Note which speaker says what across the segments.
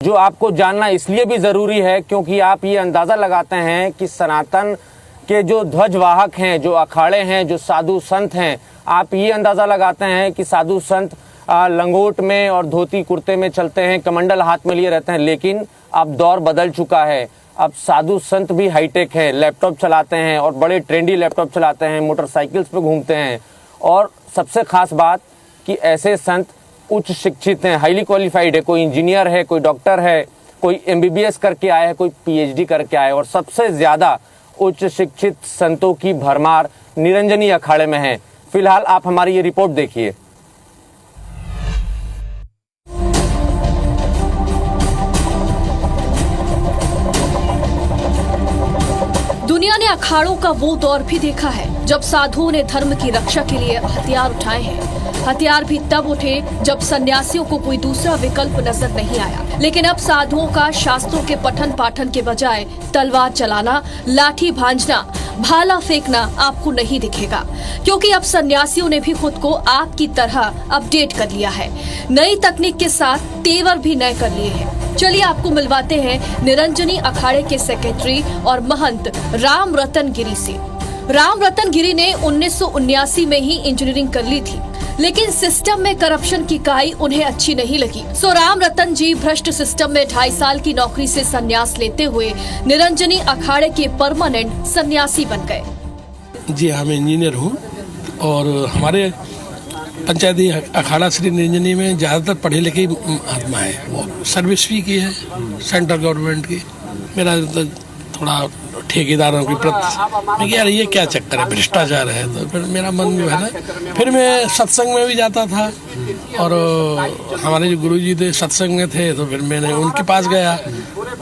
Speaker 1: जो आपको जानना इसलिए भी ज़रूरी है क्योंकि आप ये अंदाज़ा लगाते हैं कि सनातन के जो ध्वजवाहक हैं, जो अखाड़े हैं, जो साधु संत हैं, आप ये अंदाज़ा लगाते हैं कि साधु संत लंगोट में और धोती कुर्ते में चलते हैं, कमंडल हाथ में लिए रहते हैं। लेकिन अब दौर बदल चुका है। अब साधु संत भी हाईटेक है, लैपटॉप चलाते हैं और बड़े ट्रेंडी लैपटॉप चलाते हैं, मोटरसाइकिल्स पे घूमते हैं। और सबसे खास बात कि ऐसे संत उच्च शिक्षित हैं, हाईली क्वालिफाइड है। कोई इंजीनियर है, कोई डॉक्टर है, कोई MBBS करके आया है, कोई PhD करके आया है। और सबसे ज़्यादा उच्च शिक्षित संतों की भरमार निरंजनी अखाड़े में है। फिलहाल आप हमारी ये रिपोर्ट देखिए।
Speaker 2: दुनिया ने अखाड़ों का वो दौर भी देखा है जब साधुओं ने धर्म की रक्षा के लिए हथियार उठाए हैं। हथियार भी तब उठे जब सन्यासियों को कोई दूसरा विकल्प नजर नहीं आया। लेकिन अब साधुओं का शास्त्रों के पठन पाठन के बजाय तलवार चलाना, लाठी भांजना, भाला फेंकना आपको नहीं दिखेगा, क्योंकि अब सन्यासियों ने भी खुद को आग की तरह अपडेट कर लिया है। नई तकनीक के साथ तेवर भी नए कर लिए हैं। चलिए आपको मिलवाते हैं निरंजनी अखाड़े के सेक्रेटरी और महंत राम रतन गिरी से। राम रतन गिरी ने 1979 में ही इंजीनियरिंग कर ली थी, लेकिन सिस्टम में करप्शन की काई उन्हें अच्छी नहीं लगी। सो राम रतन जी भ्रष्ट सिस्टम में 2.5 साल की नौकरी से संन्यास लेते हुए निरंजनी अखाड़े के परमानेंट सन्यासी बन गए।
Speaker 3: जी हाँ, मैं इंजीनियर हूँ और हमारे पंचायती अखाड़ा श्री निरंजनी में ज़्यादातर पढ़े लिखे आत्मा है। वो सर्विस भी की है सेंट्रल गवर्नमेंट की। मेरा तो थोड़ा ठेकेदारों की प्रति यार ये क्या चक्कर है, भ्रष्टाचार है। तो फिर मेरा मन जो है ना, फिर मैं सत्संग में भी जाता था और हमारे जो गुरुजी थे सत्संग में थे, तो फिर मैंने उनके पास गया।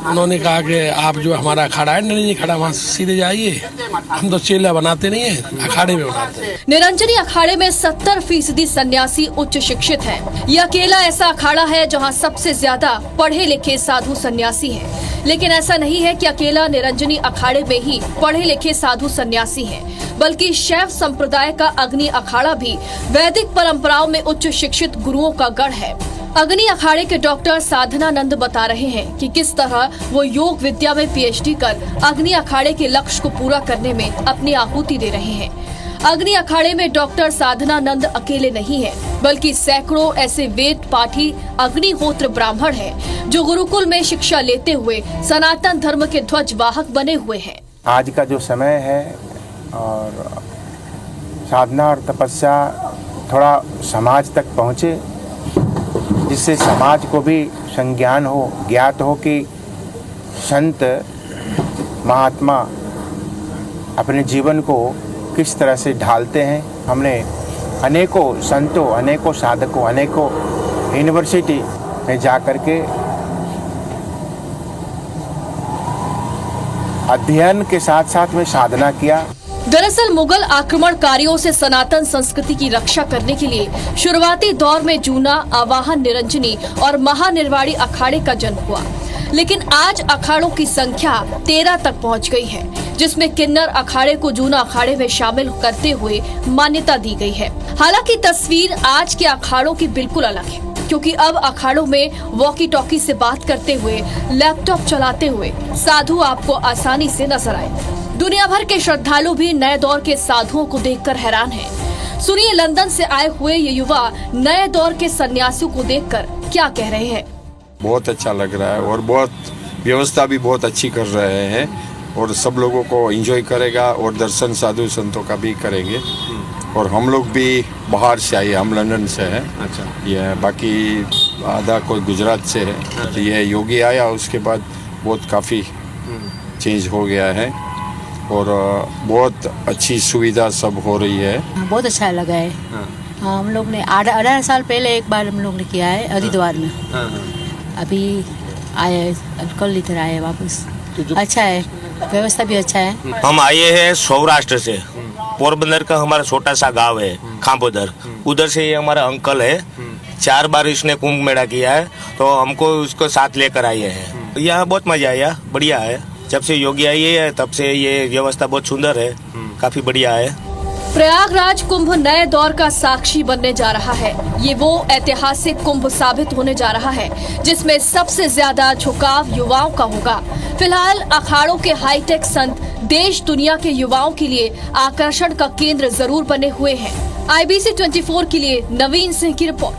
Speaker 3: उन्होंने कहा कि आप जो हमारा अखाड़ा है निरंजनी अखाड़ा, वहाँ सीधे जाइए, हम तो चेला बनाते नहीं है, अखाड़े में बनाते हैं।
Speaker 2: निरंजनी अखाड़े में 70% सन्यासी उच्च शिक्षित हैं। यह अकेला ऐसा अखाड़ा है जहां सबसे ज्यादा पढ़े लिखे साधु सन्यासी हैं। लेकिन ऐसा नहीं है कि अकेला निरंजनी अखाड़े में ही पढ़े लिखे साधु सन्यासी हैं, बल्कि शैव संप्रदाय का अग्नि अखाड़ा भी वैदिक परंपराओं में उच्च शिक्षित गुरुओं का गढ़ है। अग्नि अखाड़े के डॉक्टर साधनानंद बता रहे हैं कि किस तरह वो योग विद्या में PhD कर अग्नि अखाड़े के लक्ष्य को पूरा करने में अपनी आहुति दे रहे हैं। अग्नि अखाड़े में डॉक्टर साधनानंद अकेले नहीं हैं, बल्कि सैकड़ों ऐसे वेद पाठी अग्निहोत्र ब्राह्मण हैं जो गुरुकुल में शिक्षा लेते हुए सनातन धर्म के ध्वजवाहक बने हुए हैं।
Speaker 4: आज का जो समय है और साधना और तपस्या थोड़ा समाज तक पहुँचे, जिससे समाज को भी संज्ञान हो, ज्ञात हो कि संत महात्मा अपने जीवन को किस तरह से ढालते हैं। हमने अनेकों संतों, अनेकों साधकों, अनेकों यूनिवर्सिटी में जाकर के अध्ययन के साथ साथ में साधना किया।
Speaker 2: दरअसल मुगल आक्रमणकारियों से सनातन संस्कृति की रक्षा करने के लिए शुरुआती दौर में जूना, आवाहन निरंजनी और महानिर्वाणी अखाड़े का जन्म हुआ। लेकिन आज अखाड़ों की संख्या 13 तक पहुंच गई है, जिसमें किन्नर अखाड़े को जूना अखाड़े में शामिल करते हुए मान्यता दी गई है। हालांकि तस्वीर आज के अखाड़ों की बिल्कुल अलग है, क्योंकि अब अखाड़ों में वॉकी टॉकी से बात करते हुए, लैपटॉप चलाते हुए साधु आपको आसानी से नजर आए। दुनिया भर के श्रद्धालु भी नए दौर के साधुओं को देखकर हैरान हैं। सुनिए लंदन से आए हुए ये युवा नए दौर के सन्यासियों को देखकर क्या कह रहे हैं।
Speaker 5: बहुत अच्छा लग रहा है और बहुत व्यवस्था भी बहुत अच्छी कर रहे हैं और सब लोगों को एंजॉय करेगा और दर्शन साधु संतों का भी करेंगे। और हम लोग भी बाहर से आए, हम लंदन से हैं।
Speaker 1: अच्छा,
Speaker 5: ये बाकी आधा कोई गुजरात से है। तो ये योगी आया उसके बाद बहुत काफ़ी चेंज हो गया है और बहुत अच्छी सुविधा सब हो रही है।
Speaker 6: बहुत अच्छा लगा है। हाँ, हम लोग ने 18 साल पहले एक बार हम लोग ने किया है हरिद्वार में। अभी आए, कल इधर आए वापस। अच्छा है, व्यवस्था भी अच्छा है।
Speaker 7: हम आए हैं सौराष्ट्र से, पोरबंदर का हमारा छोटा सा गांव है खांपोदर, उधर से ये हमारा अंकल है। 4 बार इसने कुंभ मेला किया है, तो हमको उसको साथ लेकर आए हैं। यहाँ बहुत मजा आया, बढ़िया है। जब से योगी आई है तब से ये व्यवस्था बहुत सुंदर है, काफी बढ़िया है।
Speaker 2: प्रयागराज कुंभ नए दौर का साक्षी बनने जा रहा है। ये वो ऐतिहासिक कुंभ साबित होने जा रहा है जिसमें सबसे ज्यादा झुकाव युवाओं का होगा। फिलहाल अखाड़ों के हाईटेक संत देश दुनिया के युवाओं के लिए आकर्षण का केंद्र जरूर बने हुए हैं। IBC 24 के लिए नवीन सिंह की रिपोर्ट।